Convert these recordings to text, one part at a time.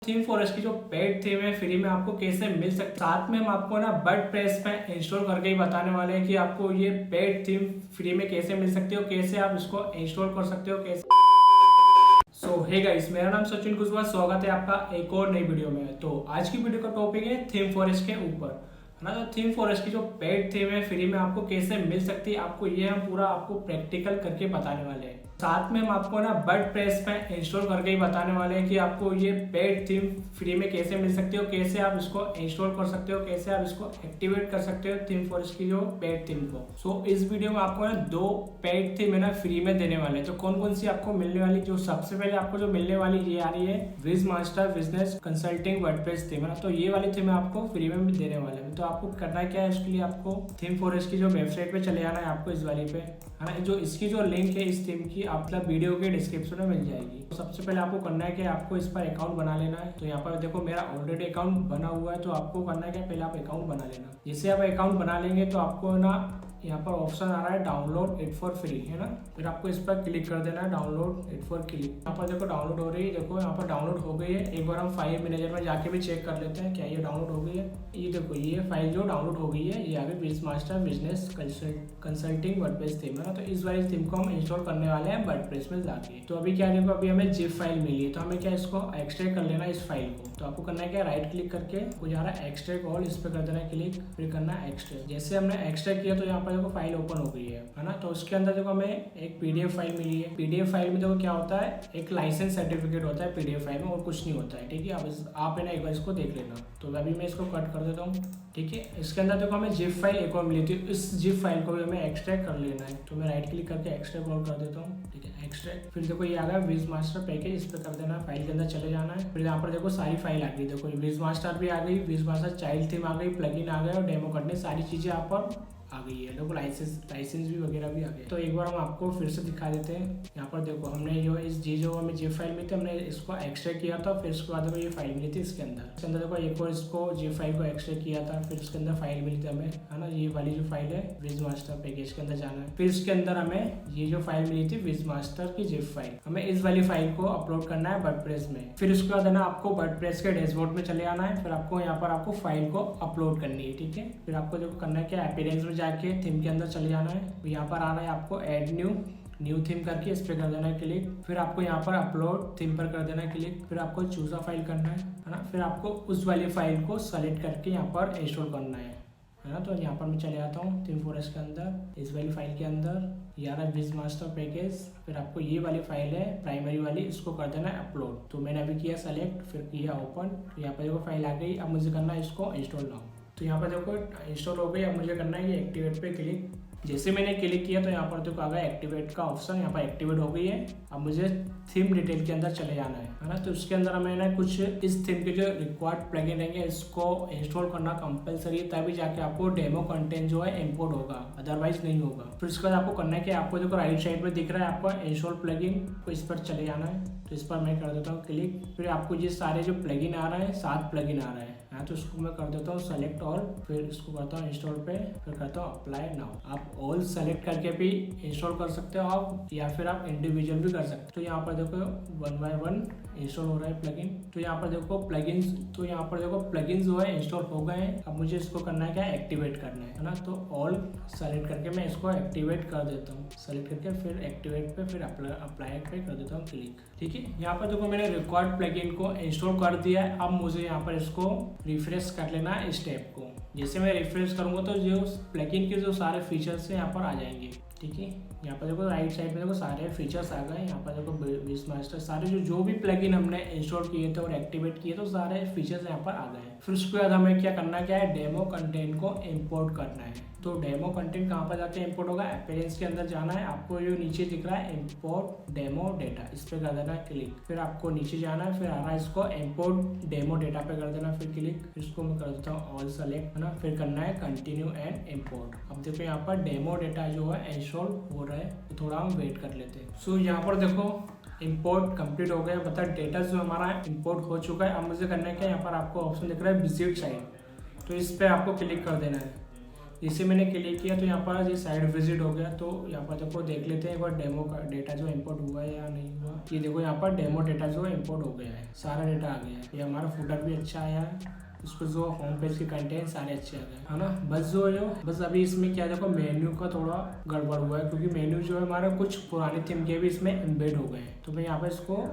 Theme forest की जो paid theme है फ्री में आपको कैसे मिल सकती है, साथ में हम आपको ना वर्डप्रेस पे इंस्टॉल करके ही बताने वाले हैं कि आपको ये पेड थीम फ्री में कैसे मिल सकती है और कैसे आप इसको इंस्टॉल कर सकते हो कैसे। सो हे गाइस, मेरा नाम सचिन कुशवाहा, स्वागत है आपका एक और नई वीडियो में। तो आज की वीडियो का टॉपिक है थीम फॉरेस्ट के ऊपर, है ना। तो थीम फॉरेस्ट की जो पेड थीम है फ्री में आपको कैसे मिल सकती है, आपको ये हम पूरा आपको प्रैक्टिकल करके बताने वाले हैं। साथ में हम आपको ना वर्डप्रेस पे इंस्टॉल करके ही बताने वाले हैं कि आपको ये पेड थीम फ्री में कैसे मिल सकती है, कैसे आप इसको इंस्टॉल कर सकते हो, कैसे आप इसको एक्टिवेट कर सकते हो थीम फॉरेस्ट की जो पेड थीम को। सो इस वीडियो में आपको ना दो पेड थीम है ना फ्री में देने वाले हैं। तो कौन कौन सी आपको मिलने वाली, जो सबसे पहले आपको जो मिलने वाली ये आ रही है Wiz Master business consulting WordPress theme, है ना। तो ये वाली थीम आपको फ्री में भी देने वाले हैं। तो आपको करना क्या है, उसके लिए आपको थीम फॉरेस्ट की जो वेबसाइट पे चले जाना है आपको, इस वाली पे, है ना। जो इसकी जो लिंक है इस थीम की आप मतलब वीडियो के डिस्क्रिप्शन में मिल जाएगी। तो सबसे पहले आपको करना है कि आपको इस पर अकाउंट बना लेना है। तो यहाँ पर देखो मेरा ऑलरेडी अकाउंट बना हुआ है। तो आपको करना है कि पहले आप अकाउंट बना लेना। जैसे आप अकाउंट बना लेंगे तो आपको ना यहाँ पर ऑप्शन आ रहा है डाउनलोड इट फॉर फ्री, है ना। फिर आपको इस पर क्लिक कर देना है, डाउनलोड इट फॉर क्लिक। यहाँ पर देखो डाउनलोड हो रही है, देखो यहाँ पर डाउनलोड हो गई है। एक बार हम फाइल मैनेजर में जाके भी चेक कर लेते हैं क्या ये डाउनलोड हो गई है। ये देखो ये फाइल जो डाउनलोड हो गई है, ये आगे Wiz Master business consulting WordPress theme, है ना। तो इस वाली थीम को हम इंस्टॉल करने वाले हैं वर्डप्रेस में जाके। तो अभी क्या देखो, अभी हमें जिप फाइल मिली है, तो हमें क्या इसको एक्सट्रैक्ट कर लेना है इस फाइल को। तो आपको करना है क्या, राइट क्लिक करके वो जा रहा है एक्सट्रैक्ट ऑल, इस पर कर देना है क्लिक, फिर करना है एक्सट्रैक्ट। जैसे हमने एक्सट्रैक्ट किया तो यहाँ पर देखो फाइल ओपन हो गई है ना। तो उसके अंदर देखो हमें एक पीडीएफ फाइल मिली है। पीडीएफ फाइल में देखो क्या होता है, एक लाइसेंस सर्टिफिकेट होता है पीडीएफ फाइल में, और कुछ नहीं होता है, ठीक है। अब आप है ना एक बार इसको देख लेना। तो अभी मैं इसको कट कर देता हूँ, ठीक है। इसके अंदर देखो हमें जिप फाइल एक और मिली थी, इस जिप फाइल को भी हमें एक्सट्रैक्ट कर लेना है। तो मैं राइट क्लिक करके एक्सट्रैक्ट और कर देता हूँ, ठीक है, एक्सट्रैक्ट। फिर देखो ये आ गया विज मास्टर पैकेज, इस पर कर देना, फाइल के अंदर चले जाना है। फिर यहाँ पर देखो सारी फाइल आ गई, देखो विज मास्टर भी आ गई, विज मास्टर चाइल्ड थीम आ गई, प्लगइन आ गया और डेमो करने सारी चीजें यहाँ पर आ गई है। देखो लाइसेंस भी वगैरह भी आ गए। तो एक बार हम आपको फिर से दिखा देते हैं। यहाँ पर देखो हमने जो हमें जिप फाइल मिली थी, हमने इसको एक्सट्रैक्ट किया था। फिर उसके बाद देखो ये फाइल मिली थी इसके अंदर देखो एक और इसको जिप फाइल को एक्सट्रैक्ट किया था। फिर उसके अंदर फाइल मिली थी हमें, है ना। ये वाली जो फाइल है विज मास्टर पैकेज के अंदर जाना है। फिर इसके अंदर हमें ये जो फाइल मिली थी विज मास्टर की जिप फाइल, हमें इस वाली फाइल को अपलोड करना है वर्डप्रेस में। फिर उसके बाद है ना आपको वर्डप्रेस के डैशबोर्ड में चले आना है। फिर आपको यहाँ पर आपको फाइल को अपलोड करनी है, ठीक है। फिर आपको देखो करना है क्या, अपीयरेंस में जाके थीम के अंदर चले जाना है। यहाँ पर आना है आपको ऐड न्यू थीम करके, इस पे कर देना है क्लिक। फिर आपको यहाँ पर अपलोड थीम पर कर देना है क्लिक। फिर आपको चूज अ फाइल करना है ना। फिर आपको उस वाली फाइल को सेलेक्ट करके यहाँ पर इंस्टॉल करना है ना। तो यहाँ पर मैं चले जाता हूँ थीम फॉरेस्ट के अंदर, इस वाली फाइल के अंदर यार विज मास्टर पैकेज। फिर आपको ये वाली फाइल है प्राइमरी वाली, इसको कर देना है अपलोड। तो मैंने अभी किया सेलेक्ट, फिर किया ओपन। तो यहाँ पर देखो फाइल आ गई। अब मुझे करना है इसको इंस्टॉल नाउ। तो यहाँ पर देखो इंस्टॉल हो गई। अब मुझे करना है ये एक्टिवेट पे क्लिक। जैसे मैंने क्लिक किया तो यहाँ पर देखो आ गया एक्टिवेट का ऑप्शन, यहाँ पर एक्टिवेट हो गई है। अब मुझे थीम डिटेल के अंदर चले जाना है ना। तो उसके अंदर हमें ना कुछ इस थीम के जो रिक्वायर्ड प्लगइन रहेंगे इसको इंस्टॉल करना कंपलसरी है, तभी जाके आपको डेमो कंटेंट जो है इंपोर्ट होगा, अदरवाइज नहीं होगा। फिर उसके बाद आपको करना है कि आपको देखो राइट साइड में दिख रहा है आपको इंस्टॉल प्लगइन, तो इस पर चले जाना है। तो इस पर मैं कर देता हूँ क्लिक। फिर आपको ये सारे जो प्लगइन आ रहे हैं 7 प्लगइन आ रहे हैं, तो इसको मैं कर देता हूँ सेलेक्ट ऑल। फिर इसको करता हूँ इंस्टॉल पे, फिर करता हूँ अप्लाई नाउ। आप ऑल सेलेक्ट करके भी इंस्टॉल कर सकते हो आप, या फिर आप इंडिविजुअल भी कर सकते हो। तो यहाँ पर देखो 1 बाय 1 इंस्टॉल हो रहा है प्लगइन। तो यहाँ पर देखो प्लगइन जो है इंस्टॉल हो गए हैं। अब मुझे इसको करना है क्या, एक्टिवेट करना है ना। तो ऑल सेलेक्ट करके मैं इसको एक्टिवेट कर देता हूँ, सेलेक्ट करके फिर एक्टिवेट पे, फिर अप्लाई पे कर देता हूँ क्लिक, ठीक है। यहाँ पर देखो मैंने रिकॉर्ड प्लगइन को इंस्टॉल कर दिया है। अब मुझे यहाँ पर इसको रिफ्रेश कर लेना है इस टैब को। जैसे मैं रिफ्रेश करूंगा तो जो प्लगइन के जो सारे फीचर्स हैं यहाँ पर आ जाएंगे, ठीक है। यहाँ पर देखो राइट साइड में देखो सारे फीचर्स आ गए। यहाँ पर देखो विज मास्टर सारे जो भी प्लगइन हमने इंस्टॉल किए थे और एक्टिवेट किए तो सारे फीचर्स यहाँ पर आ गए। फिर उसके बाद हमें क्या करना क्या है, डेमो कंटेंट को इम्पोर्ट करना है। तो डेमो कंटेंट कहाँ पर जाके इंपोर्ट होगा, अपीयरेंस के अंदर जाना है। आपको जो नीचे दिख रहा है इंपोर्ट डेमो डेटा, इस पे कर देना है क्लिक। फिर आपको नीचे जाना है, फिर आ रहा है इसको इंपोर्ट डेमो डेटा पे कर देना, फिर क्लिक। इसको मैं कर देता हूँ ऑल सेलेक्ट, है ना। फिर करना है कंटिन्यू एंड इम्पोर्ट। अब देखो यहाँ पर डेमो डेटा जो है इंस्टॉल हो रहा है, तो थोड़ा हम वेट कर लेते हैं। सो यहाँ पर देखो इंपोर्ट कंप्लीट हो गया, मतलब डेटा जो हमारा इंपोर्ट हो चुका है। अब मुझे करना है क्या, यहाँ पर आपको ऑप्शन दिख रहा है विजिट साइट, तो इस पर आपको क्लिक कर देना है। इसे मैंने क्लिक किया तो यहाँ पर ये साइड विजिट हो गया। तो यहाँ पर देखो देख लेते हैं एक बार डेमो का डेटा जो इम्पोर्ट हुआ है या नहीं हुआ। ये देखो यहाँ पर डेमो डेटा जो इम्पोर्ट हो गया है, सारा डेटा आ गया है। ये हमारा फुटर भी अच्छा आया है, उसको जो होम पेज के कंटेंट सारे अच्छे आ गए है ना। बस अभी इसमें क्या देखो मेन्यू का थोड़ा गड़बड़ हुआ है, क्योंकि मेन्यू जो है हमारा कुछ पुराने थीम के भी इसमें एम्बेड हो गए हैं। तो मैं यहाँ पर इसको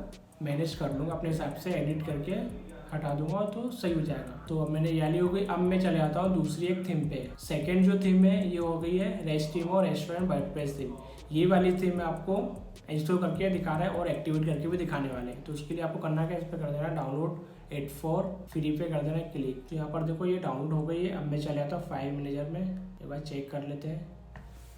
मैनेज कर लूँगा अपने हिसाब से, एडिट करके हटा दूंगा तो सही हो जाएगा। तो अब मैंने याली हो गई। अब मैं चले आता हूँ दूसरी एक थीम पे। सेकंड जो थीम है ये हो गई है रेस्ट थीम और रेस्टोरेंट वर्डप्रेस थीम। ये वाली थीम मैं आपको इंस्टॉल करके दिखा रहा है और एक्टिवेट करके भी दिखाने वाले हैं। तो उसके लिए आपको करना क्या है, इस पर कर देना डाउनलोड 84 फ्री पे कर देना क्लिक। तो यहाँ पर देखो ये डाउनलोड हो गई है। अब मैं चले आता हूँ फाइल मैनेजर में, एक बार चेक कर लेते हैं,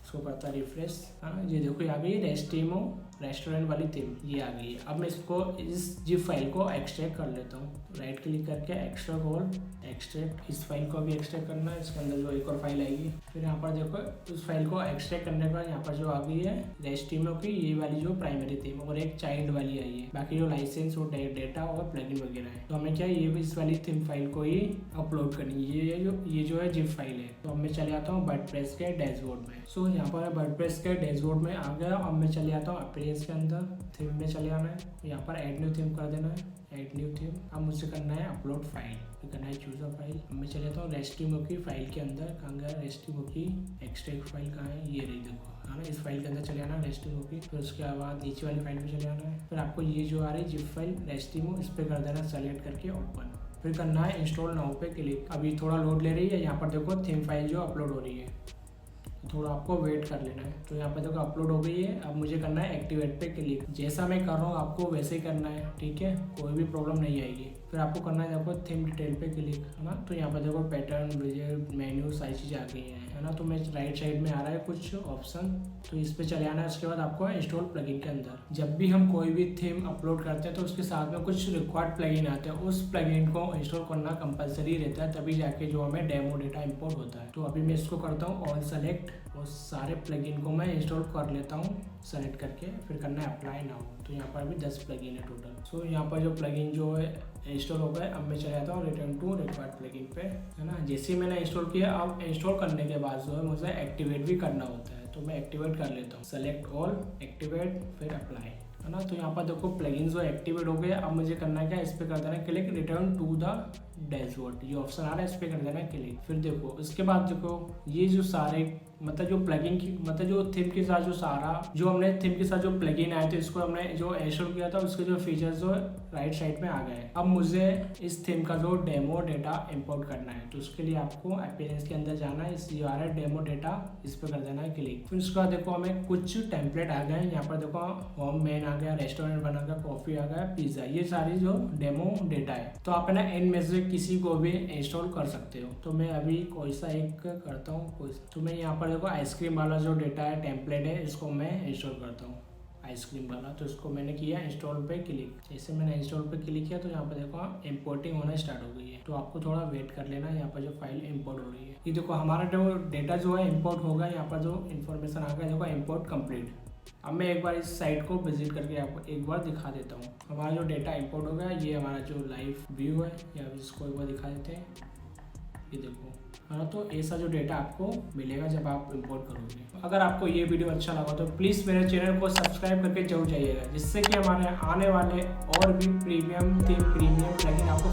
इसको करता रिफ्रेश। हाँ ये देखो ये आ गई रेस्ट थीम हो रेस्टोरेंट वाली थीम, ये आ गई है। अब मैं इसको इस जिप फाइल को एक्सट्रैक्ट कर लेता हूँ। राइट क्लिक करके एक्सट्रैक्ट ऑल एक्सट्रैक्ट, इस फाइल को भी एक्सट्रैक्ट करना है। इसके अंदर जो एक और फाइल आएगी, फिर यहाँ पर देखो उस फाइल को एक्सट्रैक्ट करने के बाद यहाँ पर जो आ गई है रेस्ट थीमों की ये वाली जो प्राइमरी थीम और एक चाइल्ड वाली आई है। बाकी जो लाइसेंस और डेटा और प्लगइन वगैरह है, तो हमें क्या ये इस वाली थीम फाइल को ही अपलोड करनी है। ये जो है जिप फाइल है। तो अब मैं चले आता हूँ वर्डप्रेस के डैशबोर्ड में। सो यहाँ पर वर्डप्रेस के डैशबोर्ड में आ गया। अब मैं चले आता हूँ अपीयरेंस के अंदर, थीम में चले आना है, यहाँ पर ऐड न्यू थीम कर देना है, ऐड न्यू थीम। अब मुझे करना है अपलोड फाइल, फिर करना है चूज अ फाइल। अब मैं चले जाता हूँ रेस्टिमो की फाइल के अंदर। कहाँ गया रेस्टिमो की एक्सट्रैक्ट फाइल, कहाँ है ये रही देखो, है ना। इस फाइल के अंदर चले आना रेस्टिमो की, फिर उसके बाद नीचे वाली फाइल में चले आना है। फिर आपको ये जो आ रही जिप फाइल रेस्टिमो, इस पर कर देना सेलेक्ट करके ओपन, फिर करना है इंस्टॉल नाउ पे क्लिक। अभी थोड़ा लोड ले रही है। यहाँ पर देखो थीम फाइल जो अपलोड हो रही है, थोड़ा आपको वेट कर लेना है। तो यहाँ पे देखो अपलोड हो गई है। अब मुझे करना है एक्टिवेट पे क्लिक। जैसा मैं कर रहा हूँ आपको वैसे ही करना है, ठीक है, कोई भी प्रॉब्लम नहीं आएगी। फिर आपको करना है देखो थीम डिटेल पे क्लिक, है ना। तो यहाँ पे देखो पैटर्न विजेट मेन्यू सारी चीज़ें आ गई है ना। तो मैं राइट साइड में आ रहा है कुछ ऑप्शन, तो इस पर चले आना है। उसके बाद आपको इंस्टॉल प्लगइन के अंदर, जब भी हम कोई भी थीम अपलोड करते हैं तो उसके साथ में कुछ रिक्वायर्ड प्लगइन आते हैं, उस प्लगइन को इंस्टॉल करना कंपलसरी रहता है, तभी जाके जो हमें डेमो डेटा इंपोर्ट होता है। तो अभी मैं इसको करता हूँ ऑल सेलेक्ट और सारे प्लगइन को मैं इंस्टॉल कर लेता हूँ सेलेक्ट करके, फिर करना है अप्लाई नाउ। तो यहाँ पर भी 10 प्लगइन है टोटल। सो यहाँ पर जो प्लगइन जो है इंस्टॉल हो गए। अब मैं चले जाता हूँ रिटर्न टू रिक्वायर्ड प्लगइन पे, है ना। जैसे ही मैंने इंस्टॉल किया, अब इंस्टॉल करने के बाद जो है मुझे एक्टिवेट भी करना होता है, तो मैं एक्टिवेट कर लेता हूँ। सेलेक्ट ऑल एक्टिवेट फिर अप्लाई, है ना। तो यहाँ पर देखो प्लगइन जो एक्टिवेट हो गए। अब मुझे करना क्या है, इस पर कर देना click, return to the dashboard, ये ऑप्शन आ रहा है, इस पर कर देना क्लिक। फिर देखो उसके बाद देखो ये जो सारे मतलब जो प्लगइन की मतलब जो थीम के साथ जो सारा जो हमने थीम के साथ जो प्लगइन आए थे इसको हमने जो इंस्टॉल किया था, उसके जो फीचर्स जो राइट साइड में आ गए। अब मुझे इस थीम का जो डेमो डेटा इंपोर्ट करना है, तो उसके लिए आपको अपीयरेंस के अंदर जाना है, इस ये आ रहा है डेमो डेटा, इस पर कर देना है क्लिक। फिर उसके बाद देखो हमें कुछ टेम्पलेट आ गए। यहाँ पर देखो होम मेन आ गया, रेस्टोरेंट बना गया, कॉफी आ गया, पिज्जा, ये सारी जो डेमो डेटा है। तो आप है ना इन में से किसी को भी इंस्टॉल कर सकते हो। तो मैं अभी कोई सा एक करता हूँ, तो मैं यहाँ पर देखो आइसक्रीम वाला जो डेटा है टेम्पलेट है, इसको मैं इंस्टॉल करता हूँ आइसक्रीम वाला। तो इसको मैंने किया इंस्टॉल पे क्लिक। जैसे मैंने इंस्टॉल पे क्लिक किया तो यहाँ पर देखो इंपोर्टिंग होना स्टार्ट हो गई है। तो आपको थोड़ा वेट कर लेना, यहाँ पर जो फाइल इंपोर्ट हो रही है। ये देखो हमारा जो डेटा जो है इंपोर्ट होगा, यहाँ पर जो इन्फॉर्मेशन आ गया देखो इंपोर्ट कंप्लीट। अब मैं एक बार इस साइट को विजिट करके आपको एक बार दिखा देता हूँ। हमारा जो डेटा इंपोर्ट हो गया, ये हमारा जो लाइव व्यू है, या इसको एक बार दिखा देते हैं। ये देखो, हाँ, तो ऐसा जो डेटा आपको मिलेगा जब आप इंपोर्ट करोगे। अगर आपको ये वीडियो अच्छा लगा तो प्लीज़ मेरे चैनल को सब्सक्राइब करके जरूर जाइएगा, जिससे कि हमारे आने वाले और भी प्रीमियम थीम प्रीमियम प्लगइन आपको